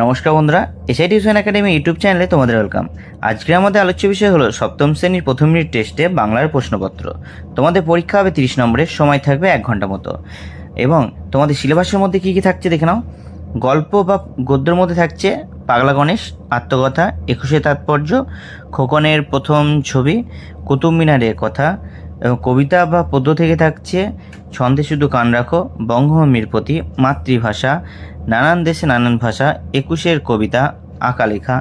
নমস্কার বন্ধুরা, SI tuition academy YouTube চ্যানেলে তোমাদের ওয়েলকাম। আজকের আমাদের আলোচ্য বিষয় হলো সপ্তম শ্রেণীর প্রথম মিনিট টেস্টে বাংলার প্রশ্নপত্র। তোমাদের পরীক্ষা হবে 30 নম্বরের, সময় থাকবে 1 ঘন্টা মতো। এবং তোমাদের সিলেবাসের মধ্যে কী কী থাকছে দেখে নাও। গল্প বা গদ্যের মধ্যে থাকছে পাগলা গণেশ, আত্মকথা, 21শে তাৎপর্য, খোকনের প্রথম ছবি, কুতুব মিনারের কথা। এবং কবিতা বা পদ্য থেকে থাকছে ছন্দে শুধু কান রাখো, বঙ্গভূমির প্রতি, মাতৃভাষা, নানান দেশে নানান ভাষা, 21এর কবিতা, আঁকা লেখা।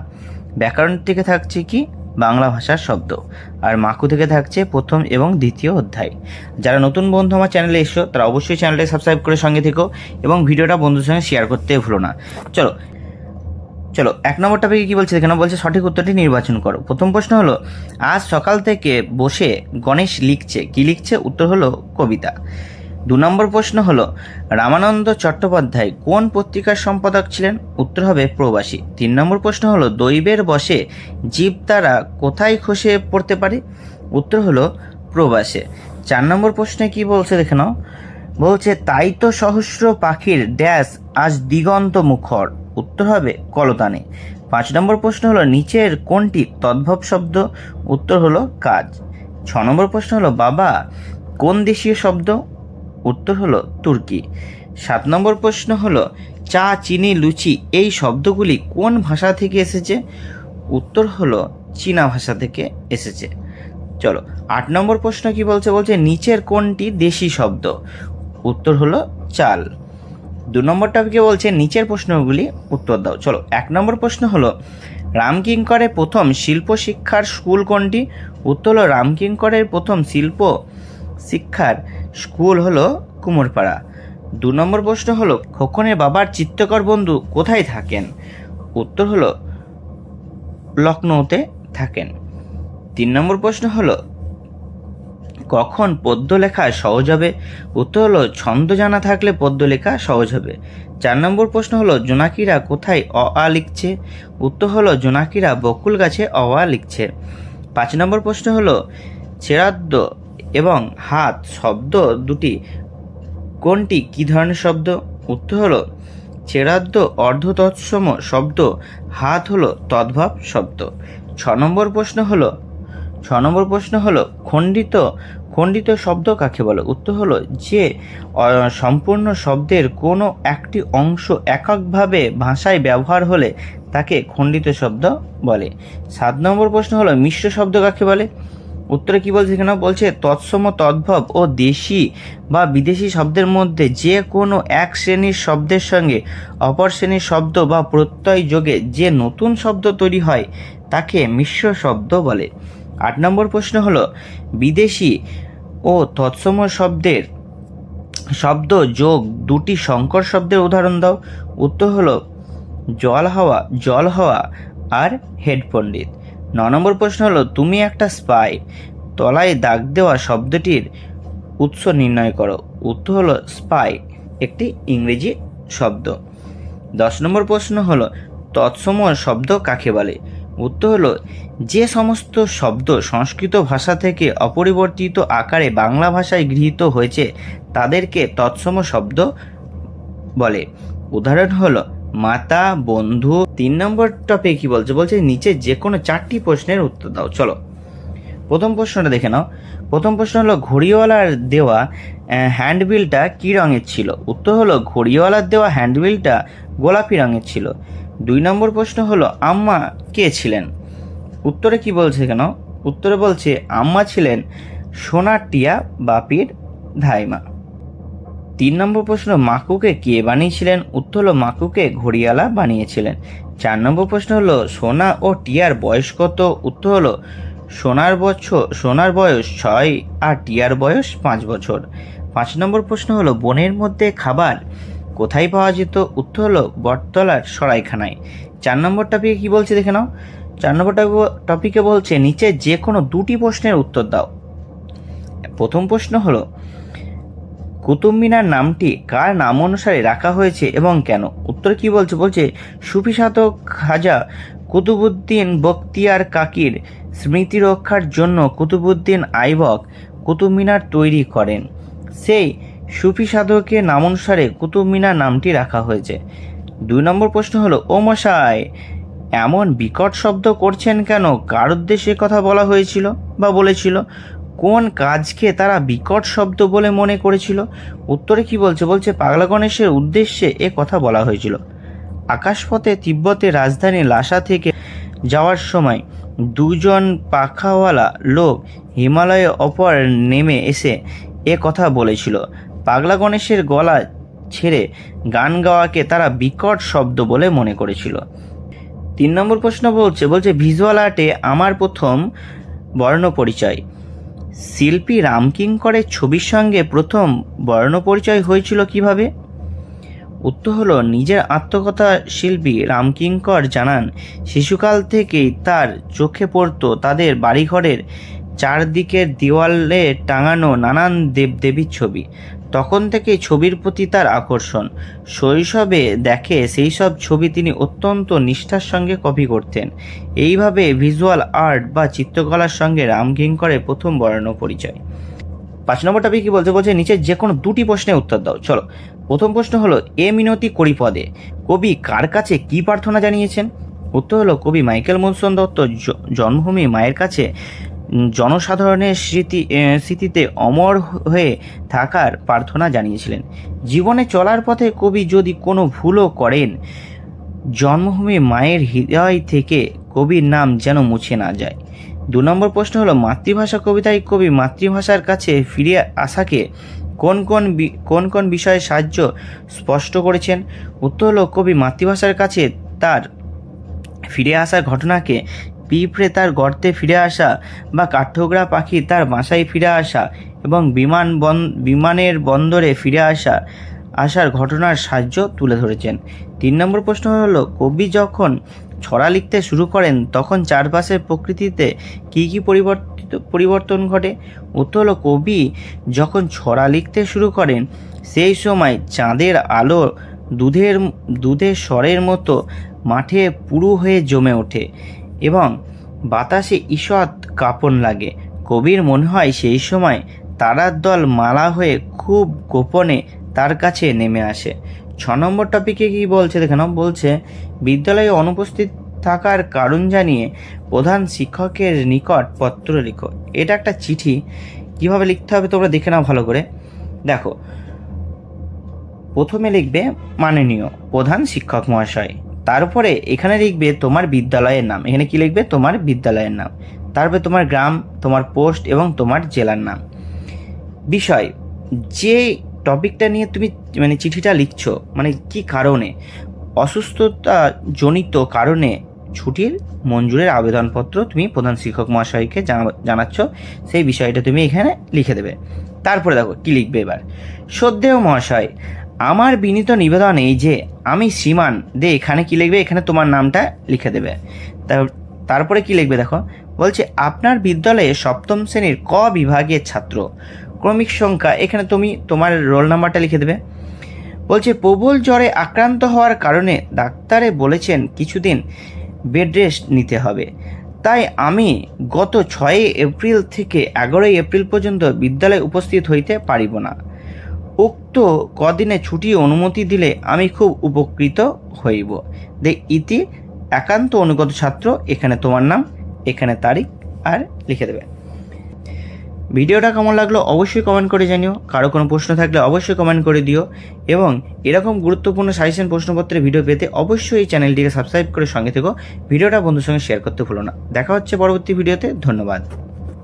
ব্যাকরণ থেকে থাকছে কি বাংলা ভাষার শব্দ। আর মাকু থেকে থাকছে প্রথম এবং দ্বিতীয় অধ্যায়। যারা নতুন বন্ধু আমার চ্যানেলে এসো তারা অবশ্যই চ্যানেলটা সাবস্ক্রাইব করে সঙ্গে থেকো এবং ভিডিওটা বন্ধুদের সঙ্গে শেয়ার করতে ভুলো না। চলো 1 নম্বর টপিকে কী বলছে দেখে নাও। বলছে সঠিক উত্তরটি নির্বাচন করো। প্রথম প্রশ্ন হলো, আজ সকাল থেকে বসে গণেশ লিখছে। কি লিখছে? উত্তর হলো কবিতা। 2 নম্বর প্রশ্ন হলো, রামানন্দ চট্টোপাধ্যায় কোন পত্রিকার সম্পাদক ছিলেন? উত্তর হবে প্রবাসী। 3 নম্বর প্রশ্ন হলো, দৈবের বশে জীব তারা কোথায় খসে পড়তে পারে? উত্তর হলো প্রবাসে। 4 নম্বর প্রশ্নে কি বলছে দেখে নাও। বলছে তাই তো সহস্র পাখির ড্যাশ আজ দিগন্ত মুখর। উত্তর হবে কলতানে। 5 নম্বর প্রশ্ন হলো, নিচের কোনটি তদ্ভব শব্দ? উত্তর হলো কাজ। 6 নম্বর প্রশ্ন হলো, বাবা কোন দেশীয় শব্দ? উত্তর হলো তুর্কি। 7 নম্বর প্রশ্ন হলো, চা, চিনি, লুচি এই শব্দগুলি কোন ভাষা থেকে এসেছে? উত্তর হলো চীনা ভাষা থেকে এসেছে। চলো 8 নম্বর প্রশ্ন কি বলছে। বলছে নিচের কোনটি দেশি শব্দ? উত্তর হলো চাল। 2 নম্বর টপিকে বলছে নিচের প্রশ্নগুলি উত্তর দাও। চলো 1 নম্বর প্রশ্ন হলো, রামকিঙ্করের প্রথম শিল্প শিক্ষার স্কুল কোনটি? উত্তর হলো রামকিঙ্করের প্রথম শিল্প শিক্ষার স্কুল হলো কুমোরপাড়া। 2 নম্বর প্রশ্ন হলো, খোকনের বাবার চিত্রকর বন্ধু কোথায় থাকেন? উত্তর হলো লখনৌতে থাকেন। 3 নম্বর প্রশ্ন হলো, কখন পদ্য লেখা সহজ হবে? উত্তর হলো ছন্দ জানা থাকলে পদ্য লেখা সহজ হবে। 4 নম্বর প্রশ্ন হলো, জোনাকিরা কোথায় অ আ লিখছে? উত্তর হলো জোনাকিরা বকুল গাছে অ আ লিখছে। 5 নম্বর প্রশ্ন হলো, ছেড়াদ্দ এবং হাত শব্দ দুটি কোনটি কী ধরনের শব্দ? উত্তর হলো ছেড়াদ্দ অর্ধ তৎসম শব্দ, হাত হলো তদ্ভব শব্দ। 6 নম্বর প্রশ্ন হলো খণ্ডিত শব্দ কাকে বলে? উত্তর হলো যে সম্পূর্ণ শব্দের কোনো একটি অংশ এককভাবে ভাষায় ব্যবহার হলে তাকে খণ্ডিত শব্দ বলে। 7 নম্বর প্রশ্ন হলো, মিশ্র শব্দ কাকে বলে? উত্তরে কি বলছে এখানে? বলছে তৎসম, তদ্ভব ও দেশি বা বিদেশি শব্দের মধ্যে যে কোনো এক শ্রেণীর শব্দের সঙ্গে অপর শ্রেণীর শব্দ বা প্রত্যয় যোগে যে নতুন শব্দ তৈরি হয় তাকে মিশ্র শব্দ বলে। 8 নম্বর প্রশ্ন হলো, বিদেশি ও তৎসম শব্দের শব্দ যোগ দুটি সংকর শব্দের উদাহরণ দাও। উত্তর হলো জল হওয়া আর হেড পণ্ডিত। 9 নম্বর প্রশ্ন হলো, তুমি একটা স্পাই, তলায় দাগ দেওয়া শব্দটির উৎস নির্ণয় করো। উত্তর হলো স্পাই একটি ইংরেজি শব্দ। 10 নম্বর প্রশ্ন হলো, তৎসম শব্দ কাকে বলে? উত্তর হলো যে সমস্ত শব্দ সংস্কৃত ভাষা থেকে অপরিবর্তিত আকারে বাংলা ভাষায় গৃহীত হয়েছে তাদেরকে তৎসম শব্দ বলে। উদাহরণ হলো মাতা, বন্ধু। 3 নম্বর টপিক কি বলছে? বলছে নিচে যে কোনো 4টি প্রশ্নের উত্তর দাও। চলো প্রথম প্রশ্নটা দেখে নাও। প্রথম প্রশ্ন হলো, ঘড়িওয়ালার দেওয়া হ্যান্ডবিলটা কী রঙের ছিল? উত্তর হলো ঘড়িওয়ালার দেওয়া হ্যান্ডবিলটা গোলাপি রঙের ছিল। 2 নম্বর প্রশ্ন হলো, আম্মা কে ছিলেন? উত্তরে কি বলছে কেন? উত্তরে বলছে আম্মা ছিলেন সোনার টিয়া বাপির ধাইমা। 3 নম্বর প্রশ্ন, মাকুকে কে বানিয়েছিলেন? উত্তর হলো মাকুকে ঘড়িয়ালা বানিয়েছিলেন। 4 নম্বর প্রশ্ন হলো, সোনা ও টিয়ার বয়স কত? উত্তর হলো সোনার বয়স 6 আর টিয়ার বয়স 5 বছর। 5 নম্বর প্রশ্ন হলো, বনের মধ্যে খাবার কোথায় পাওয়া যেত? উত্তর হলো বটতলার সরাইখানায়। 4 নম্বর টপিকে কি বলছে দেখে নাও। 4 নম্বর টপিকে বলছে নিচে যে কোনো 2টি প্রশ্নের উত্তর দাও। প্রথম প্রশ্ন হলো, কুতুব মিনার নামটি কার নাম অনুসারে রাখা হয়েছে এবং কেন? উত্তর কি বলছে? বলছে সুফি সাধক খাজা কুতুবউদ্দিন বখতিয়ার কাকির স্মৃতি রক্ষার জন্য কুতুবউদ্দিন আইবক কুতুব মিনার তৈরি করেন। সেই সুফি সাধকের নামানুসারে কুতুব মিনার নামটি রাখা হয়েছে। 2 নম্বর প্রশ্ন হলো, ও মশাই এমন বিকট শব্দ করছেন কেন, কার উদ্দেশ্যে কথা বলা হয়েছিল বা বলেছিল, কোন কাজকে তারা বিকট শব্দ বলে মনে করেছিল? উত্তরে কি বলছে? বলছে পাগলা গণেশের উদ্দেশ্যে এ কথা বলা হয়েছিল। আকাশপথে তিব্বতের রাজধানী লাসা থেকে যাওয়ার সময় দুজন পাখাওয়ালা লোক হিমালয়ের ওপর নেমে এসে এ কথা বলেছিল। পাগলা গণেশের গলা ছেড়ে গান গাওয়াকে তারা বিকট শব্দ বলে মনে করেছিল। 3 নম্বর প্রশ্ন বলছে ভিজুয়াল আর্টে আমার প্রথম বর্ণ পরিচয়। শিল্পী রামকিঙ্করের ছবির সঙ্গে প্রথম বর্ণ পরিচয় হয়েছিল কিভাবে? উত্তর হলো, নিজের আত্মকথা শিল্পী রামকিঙ্কর জানান, শিশুকাল থেকেই তার চোখে পড়ত তাদের বাড়িঘরের চারদিকের দেওয়ালে টাঙানো নানান দেবদেবীর ছবি। তখন থেকেই ছবির প্রতি তার আকর্ষণ। শৈশবে দেখে সেই সব ছবি তিনি অত্যন্ত নিষ্ঠার সঙ্গে কপি করতেন। এইভাবে ভিজুয়াল আর্ট বা চিত্রকলার সঙ্গে রামকিঙ্করের প্রথম বর্ণ পরিচয়। 5 নম্বর টপিক কি বলছে নিচে যে কোনো 2টি প্রশ্নের উত্তর দাও। চলো, প্রথম প্রশ্ন হলো, এ মিনতি করি পদে কবি কার কাছে কি প্রার্থনা জানিয়েছেন? উত্তর হলো, কবি মাইকেল মধুসূদন দত্ত জন্মভূমি মায়ের কাছে জনসাধারণের স্মৃতিতে অমর হয়ে থাকার প্রার্থনা জানিয়েছিলেন। জীবনে চলার পথে কবি যদি কোনো ভুলও করেন, জন্মভূমি মায়ের হৃদয় থেকে কবির নাম যেন মুছে না যায়। 2 নম্বর প্রশ্ন হলো, মাতৃভাষা কবিতায় কবি মাতৃভাষার কাছে ফিরে আসাকে কোন কোন বিষয়ে সাহায্য স্পষ্ট করেছেন? উত্তর হলো, কবি মাতৃভাষার কাছে তার ফিরে আসার ঘটনাকে পিঁপড়ে তার গর্তে ফিরে আসা বা কাঠঠোকরা পাখি তার বাসায় ফিরে আসা এবং বিমানের বন্দরে ফিরে আসার ঘটনার সাহায্য তুলে ধরেছেন। 3 নম্বর প্রশ্ন হলো, কবি যখন ছড়া লিখতে শুরু করেন তখন চারপাশের প্রকৃতিতে কী কী পরিবর্তন ঘটে? উত্তর হলো, কবি যখন ছড়া লিখতে শুরু করেন সেই সময় চাঁদের আলো দুধের স্বরের মতো মাঠে পুরু হয়ে জমে ওঠে এবং বাতাসে ঈষৎ কাঁপন লাগে। কবির মনে হয় সেই সময় তারার দল মালা হয়ে খুব গোপনে তার কাছে নেমে আসে। 6 নম্বর টপিকে কি বলছে দেখে নাও। বলছে, বিদ্যালয়ে অনুপস্থিত থাকার কারণ জানিয়ে প্রধান শিক্ষকের নিকট পত্র লিখো। এটা একটা চিঠি। কিভাবে লিখতে হবে তোমরা দেখে নাও ভালো করে। দেখো, প্রথমে লিখবে মাননীয় প্রধান শিক্ষক মহাশয়, তারপরে এখানে লিখবে তোমার বিদ্যালয়ের নাম। এখানে কি লিখবে? তোমার বিদ্যালয়ের নাম। তারপরে তোমার গ্রাম, তোমার পোস্ট এবং তোমার জেলার নাম। বিষয়, যে টপিকটা নিয়ে তুমি চিঠিটা লিখছো, কি কারণে, অসুস্থতা জনিত কারণে ছুটির মঞ্জুরের আবেদনপত্র তুমি প্রধান শিক্ষক মহাশয়কে জানাচ্ছ, সেই বিষয়টা তুমি এখানে লিখে দেবে। তারপরে দেখো কি লিখবে এবার। শ্রদ্ধেয় মহাশয়, আমার বিনীত নিবেদন এই যে আমি শ্রীমান দে, এখানে কি লিখবে? এখানে তোমার নামটা লিখে দেবে। তারপরে কি লিখবে দেখো, বলছে আপনার বিদ্যালয়ে 7ম শ্রেণীর ক বিভাগের ছাত্র, ক্রমিক সংখ্যা, এখানে তুমি তোমার রোল নাম্বারটা লিখে দেবে। বলছে প্রবল জ্বরে আক্রান্ত হওয়ার কারণে ডাক্তারে বলেছেন কিছুদিন বেড রেস্ট নিতে হবে, তাই আমি গত 6 এপ্রিল থেকে 11 এপ্রিল পর্যন্ত বিদ্যালয়ে উপস্থিত হইতে পারিব না। উক্ত কদিনে ছুটি অনুমতি দিলে আমি খুব উপকৃত হইব। ইতি একান্ত অনুগত ছাত্র, এখানে তোমার নাম, এখানে তারিখ আর লিখে দেবে। ভিডিওটা কেমন লাগলো অবশ্যই কমেন্ট করে জানিও। কারো কোনো প্রশ্ন থাকলে অবশ্যই কমেন্ট করে দিও এবং এরকম গুরুত্বপূর্ণ সাজেশন প্রশ্নপত্রের ভিডিও পেতে অবশ্যই এই চ্যানেলটিকে সাবস্ক্রাইব করে সঙ্গে থেকো। ভিডিওটা বন্ধুর সঙ্গে শেয়ার করতে ভুলো না। দেখা হচ্ছে পরবর্তী ভিডিওতে। ধন্যবাদ।